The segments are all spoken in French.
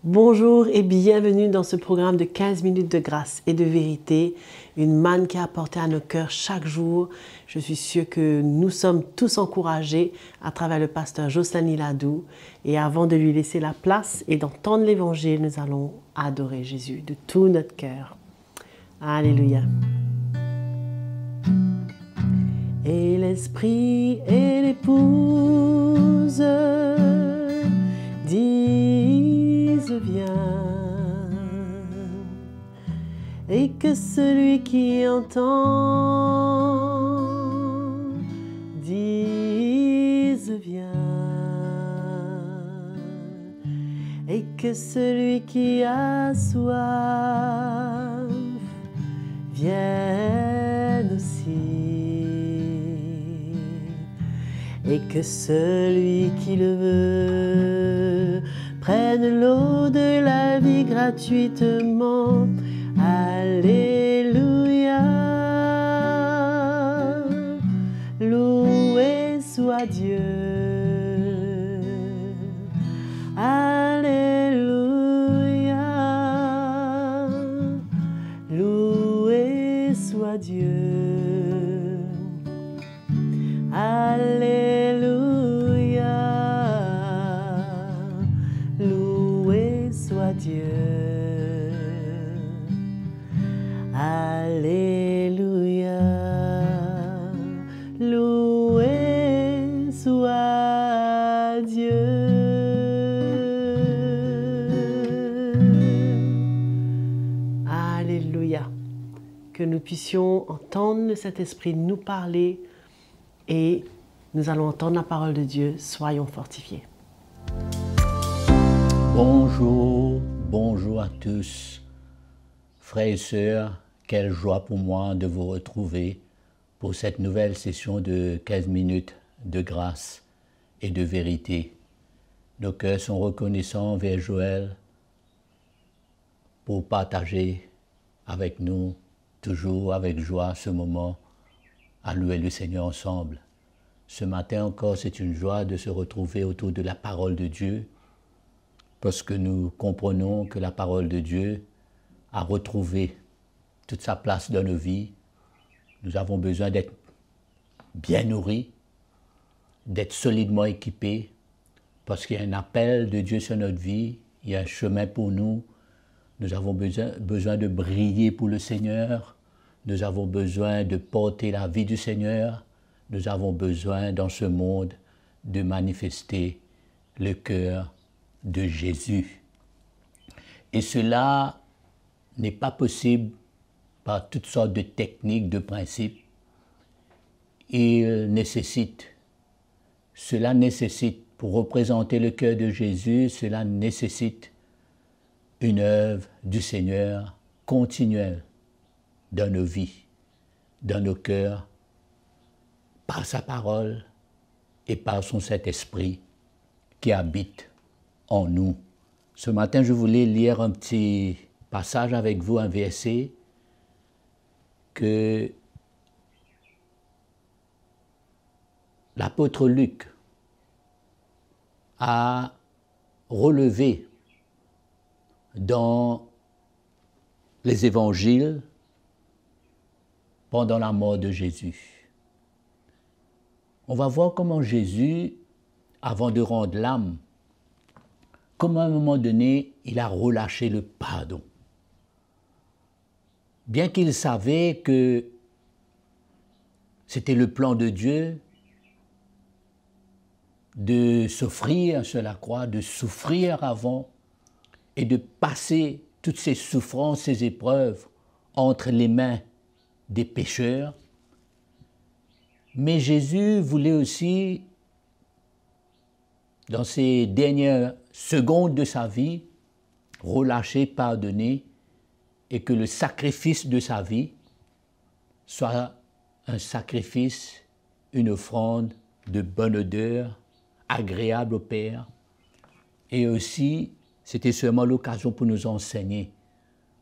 Bonjour et bienvenue dans ce programme de 15 minutes de grâce et de vérité, une manne qui est apportée à nos cœurs chaque jour. Je suis sûre que nous sommes tous encouragés à travers le pasteur Jocelyn Niladou. Et avant de lui laisser la place et d'entendre l'évangile, nous allons adorer Jésus de tout notre cœur. Alléluia. Et l'esprit et l'épouse disent viens, et que celui qui entend dise viens, et que celui qui a soif vienne aussi, et que celui qui le veut prenne l'eau de la vie gratuitement. Alléluia, loué soit Dieu. Alléluia, loué soit Dieu. Alléluia, loué soit Dieu. Alléluia, loué soit Dieu. Alléluia, que nous puissions entendre le Saint-Esprit nous parler et nous allons entendre la parole de Dieu. Soyons fortifiés. Bonjour, bonjour à tous. Frères et sœurs, quelle joie pour moi de vous retrouver pour cette nouvelle session de 15 minutes de grâce et de vérité. Nos cœurs sont reconnaissants envers Joël pour partager avec nous, toujours avec joie, ce moment à louer le Seigneur ensemble. Ce matin encore, c'est une joie de se retrouver autour de la parole de Dieu, parce que nous comprenons que la parole de Dieu a retrouvé toute sa place dans nos vies. Nous avons besoin d'être bien nourris, d'être solidement équipés, parce qu'il y a un appel de Dieu sur notre vie, il y a un chemin pour nous. Nous avons besoin de briller pour le Seigneur, nous avons besoin de porter la vie du Seigneur, nous avons besoin dans ce monde de manifester le cœur de Jésus. Et cela n'est pas possible par toutes sortes de techniques, de principes. Cela nécessite, pour représenter le cœur de Jésus, cela nécessite une œuvre du Seigneur continuelle dans nos vies, dans nos cœurs, par sa parole et par son Saint-Esprit qui habite en nous. Ce matin, je voulais lire un petit passage avec vous, un verset que l'apôtre Luc a relevé dans les évangiles pendant la mort de Jésus. On va voir comment Jésus, avant de rendre l'âme, comment à un moment donné, il a relâché le pardon. Bien qu'il savait que c'était le plan de Dieu de s'offrir sur la croix, de souffrir avant et de passer toutes ces souffrances, ces épreuves entre les mains des pécheurs. Mais Jésus voulait aussi, dans ces dernières secondes de sa vie, relâcher, pardonner, et que le sacrifice de sa vie soit un sacrifice, une offrande de bonne odeur, agréable au Père. Et aussi, c'était seulement l'occasion pour nous enseigner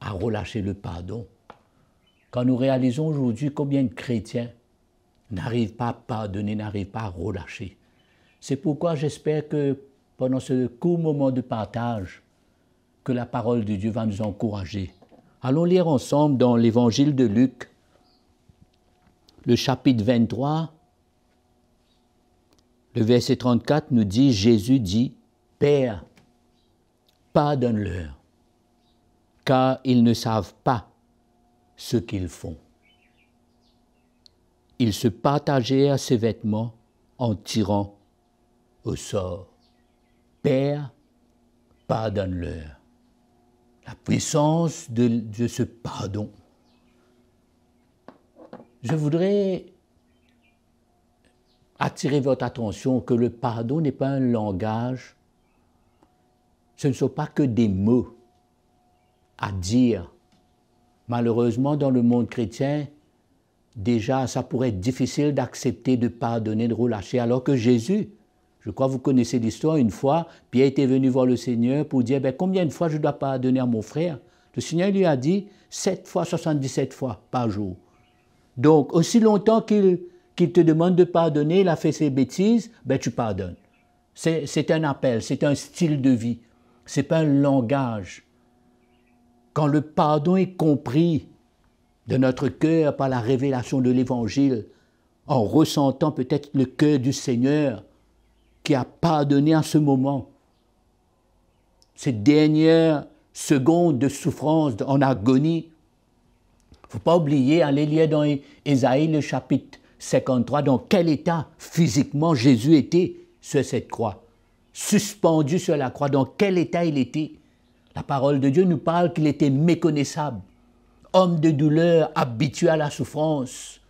à relâcher le pardon. Quand nous réalisons aujourd'hui combien de chrétiens n'arrivent pas à pardonner, n'arrivent pas à relâcher. C'est pourquoi j'espère que pendant ce court moment de partage, que la parole de Dieu va nous encourager. Allons lire ensemble dans l'évangile de Luc, le chapitre 23, le verset 34 nous dit, Jésus dit, « Père, pardonne-leur, car ils ne savent pas ce qu'ils font. » Ils se partagèrent ses vêtements en tirant au sort. « Père, pardonne-leur. » La puissance de ce pardon. Je voudrais attirer votre attention que le pardon n'est pas un langage, ce ne sont pas que des mots à dire. Malheureusement, dans le monde chrétien, déjà, ça pourrait être difficile d'accepter de pardonner, de relâcher, alors que Jésus, je crois que vous connaissez l'histoire, une fois, Pierre était venu voir le Seigneur pour dire, combien de fois je dois pardonner à mon frère? Le Seigneur lui a dit, 7 fois, 77 fois par jour. Donc, aussi longtemps qu'il te demande de pardonner, il a fait ses bêtises, tu pardonnes. C'est un appel, c'est un style de vie, ce n'est pas un langage. Quand le pardon est compris de notre cœur par la révélation de l'Évangile, en ressentant peut-être le cœur du Seigneur qui a pardonné à ce moment, ces dernières secondes de souffrance, en agonie, il ne faut pas oublier, allez lire dans Ésaïe le chapitre 53, dans quel état physiquement Jésus était sur cette croix, suspendu sur la croix, dans quel état il était. La parole de Dieu nous parle qu'il était méconnaissable, homme de douleur, habitué à la souffrance.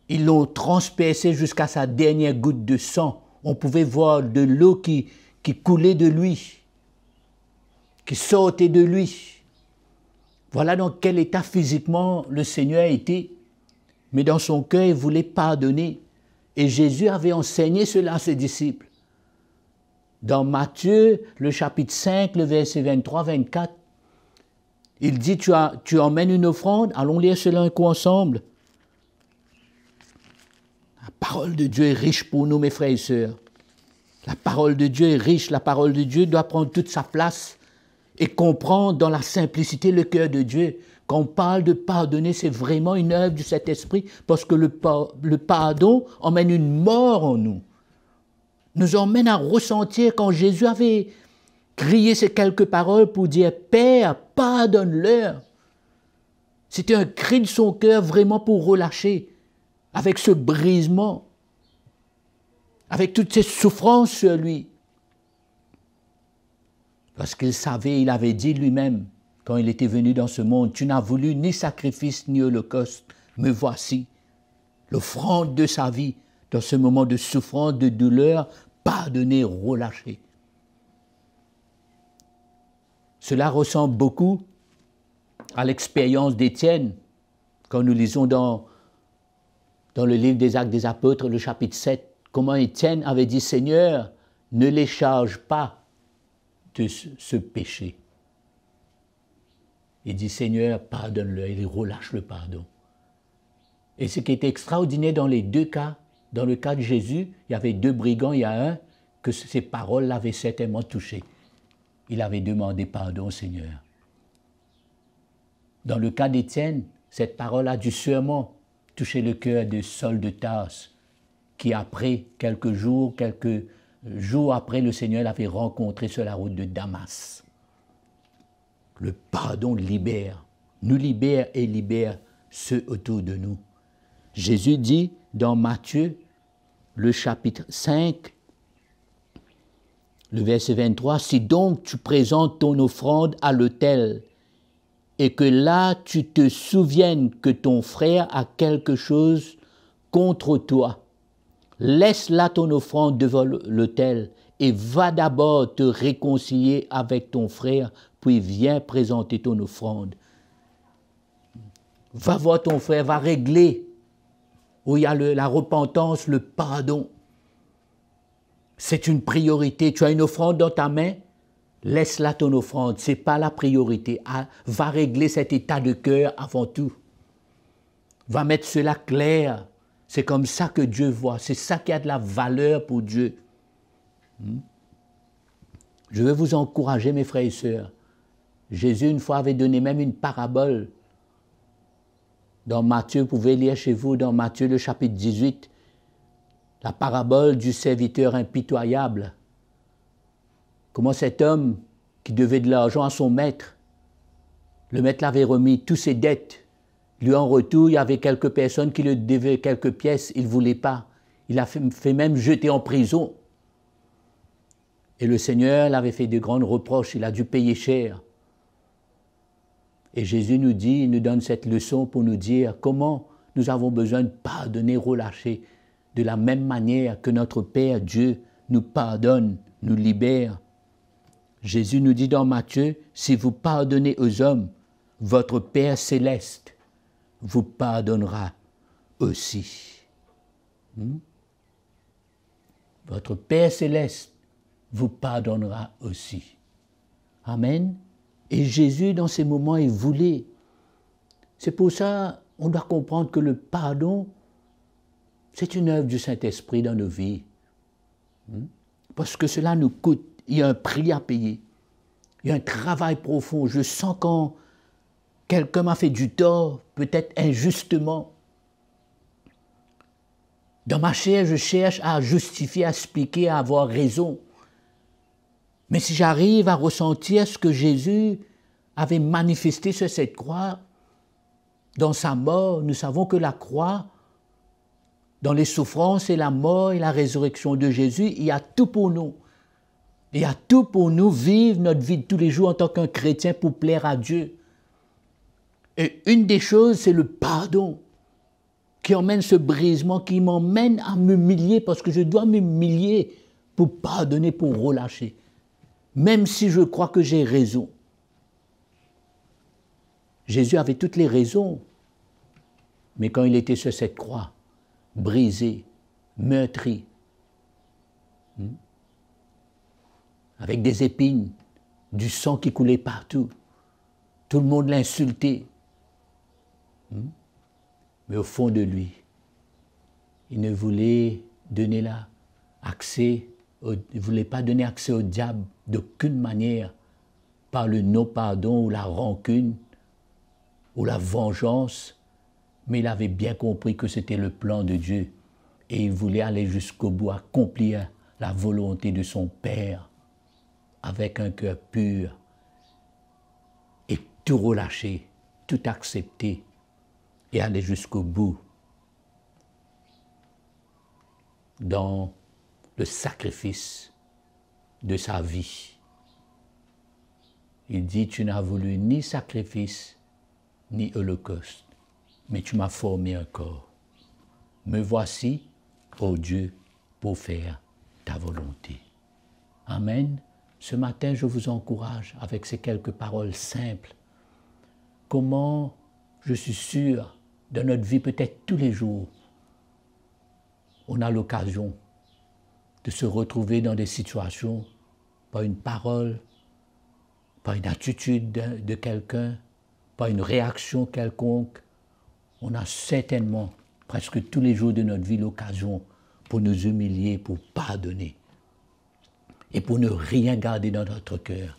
Ils l'ont transpercé jusqu'à sa dernière goutte de sang. On pouvait voir de l'eau qui coulait de lui, qui sortait de lui. Voilà dans quel état physiquement le Seigneur était. Mais dans son cœur, il voulait pardonner. Et Jésus avait enseigné cela à ses disciples. Dans Matthieu, le chapitre 5, le verset 23-24, il dit, tu emmènes une offrande, allons lire cela un coup ensemble. La parole de Dieu est riche pour nous, mes frères et sœurs. La parole de Dieu est riche, la parole de Dieu doit prendre toute sa place et comprendre dans la simplicité le cœur de Dieu. Quand on parle de pardonner, c'est vraiment une œuvre du Saint-Esprit parce que le pardon emmène une mort en nous. Nous emmène à ressentir quand Jésus avait crié ces quelques paroles pour dire « Père, pardonne-leur ». C'était un cri de son cœur vraiment pour relâcher avec ce brisement, avec toutes ces souffrances sur lui. Parce qu'il savait, il avait dit lui-même, quand il était venu dans ce monde, « Tu n'as voulu ni sacrifice ni holocauste, me voici. » L'offrande de sa vie, dans ce moment de souffrance, de douleur, pardonner, relâcher. Cela ressemble beaucoup à l'expérience d'Étienne, quand nous lisons dans le livre des Actes des Apôtres, le chapitre 7, comment Étienne avait dit « Seigneur, ne les charge pas de ce péché. » Il dit « Seigneur, pardonne-le » et il relâche le pardon. Et ce qui est extraordinaire dans les deux cas, dans le cas de Jésus, il y avait deux brigands, il y a un que ces paroles l'avaient certainement touché. Il avait demandé pardon au Seigneur. Dans le cas d'Étienne, cette parole a dû sûrement toucher le cœur de Saul de Tarse, qui après, quelques jours après, le Seigneur l'avait rencontré sur la route de Damas. Le pardon libère, nous libère et libère ceux autour de nous. Jésus dit dans Matthieu, le chapitre 5, le verset 23, « Si donc tu présentes ton offrande à l'autel, et que là tu te souviennes que ton frère a quelque chose contre toi, laisse là ton offrande devant l'autel et va d'abord te réconcilier avec ton frère, puis viens présenter ton offrande. » Va voir ton frère, va régler où il y a la repentance, le pardon. C'est une priorité. Tu as une offrande dans ta main, laisse là ton offrande. Ce n'est pas la priorité. Va régler cet état de cœur avant tout. Va mettre cela clair. C'est comme ça que Dieu voit. C'est ça qui a de la valeur pour Dieu. Je veux vous encourager, mes frères et sœurs, Jésus, une fois, avait donné même une parabole. Dans Matthieu, vous pouvez lire chez vous, dans Matthieu, le chapitre 18, la parabole du serviteur impitoyable. Comment cet homme qui devait de l'argent à son maître, le maître l'avait remis toutes ses dettes. Lui, en retour, il y avait quelques personnes qui lui devaient quelques pièces, il ne voulait pas. Il a fait même jeter en prison. Et le Seigneur l'avait fait de grands reproches, il a dû payer cher. Et Jésus nous dit, il nous donne cette leçon pour nous dire comment nous avons besoin de pardonner, relâcher, de la même manière que notre Père Dieu nous pardonne, nous libère. Jésus nous dit dans Matthieu, si vous pardonnez aux hommes, votre Père céleste vous pardonnera aussi. Votre Père céleste vous pardonnera aussi. Amen. Et Jésus, dans ces moments, il voulait. C'est pour ça qu'on doit comprendre que le pardon, c'est une œuvre du Saint-Esprit dans nos vies. Parce que cela nous coûte. Il y a un prix à payer. Il y a un travail profond. Je sens quand quelqu'un m'a fait du tort, peut-être injustement. Dans ma chair, je cherche à justifier, à expliquer, à avoir raison. Mais si j'arrive à ressentir ce que Jésus avait manifesté sur cette croix, dans sa mort, nous savons que la croix, dans les souffrances et la mort et la résurrection de Jésus, il y a tout pour nous. Il y a tout pour nous vivre notre vie de tous les jours en tant qu'un chrétien pour plaire à Dieu. Et une des choses, c'est le pardon qui emmène ce brisement, qui m'emmène à m'humilier parce que je dois m'humilier pour pardonner, pour relâcher. Même si je crois que j'ai raison. Jésus avait toutes les raisons. Mais quand il était sur cette croix, brisé, meurtri, avec des épines, du sang qui coulait partout, tout le monde l'insultait. Mais au fond de lui, il ne voulait donner accès, il ne voulait pas donner accès au diable d'aucune manière, par le non-pardon ou la rancune ou la vengeance, mais il avait bien compris que c'était le plan de Dieu et il voulait aller jusqu'au bout, accomplir la volonté de son Père avec un cœur pur et tout relâcher, tout accepter et aller jusqu'au bout dans le sacrifice de sa vie. Il dit, tu n'as voulu ni sacrifice, ni holocauste, mais tu m'as formé un corps. Me voici, ô Dieu, pour faire ta volonté. Amen. Ce matin, je vous encourage avec ces quelques paroles simples. Comment, je suis sûr, dans notre vie, peut-être tous les jours, on a l'occasion de se retrouver dans des situations, par une parole, par une attitude de quelqu'un, par une réaction quelconque. On a certainement, presque tous les jours de notre vie, l'occasion pour nous humilier, pour pardonner et pour ne rien garder dans notre cœur.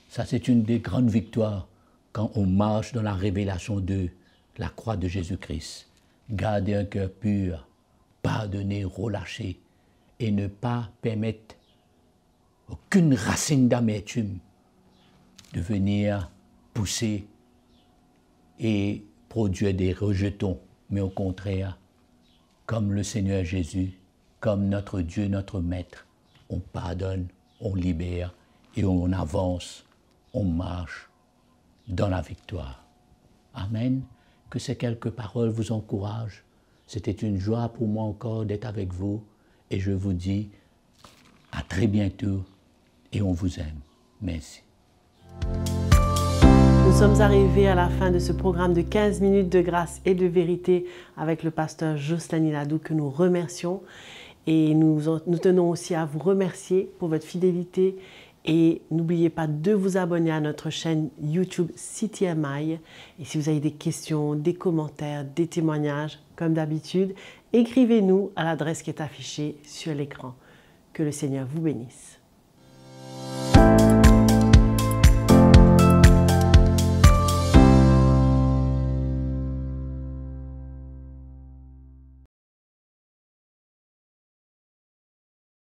Ça, c'est une des grandes victoires quand on marche dans la révélation de la croix de Jésus-Christ. Garder un cœur pur, pardonner, relâcher et ne pas permettre aucune racine d'amertume de venir pousser et produire des rejetons, mais au contraire, comme le Seigneur Jésus, comme notre Dieu, notre Maître, on pardonne, on libère et on avance, on marche dans la victoire. Amen. Que ces quelques paroles vous encouragent. C'était une joie pour moi encore d'être avec vous et je vous dis à très bientôt et on vous aime. Merci. Nous sommes arrivés à la fin de ce programme de 15 minutes de grâce et de vérité avec le pasteur Jocelyn Nadou que nous remercions. Et nous tenons aussi à vous remercier pour votre fidélité. Et n'oubliez pas de vous abonner à notre chaîne YouTube CTMI. Et si vous avez des questions, des commentaires, des témoignages, comme d'habitude, écrivez-nous à l'adresse qui est affichée sur l'écran. Que le Seigneur vous bénisse.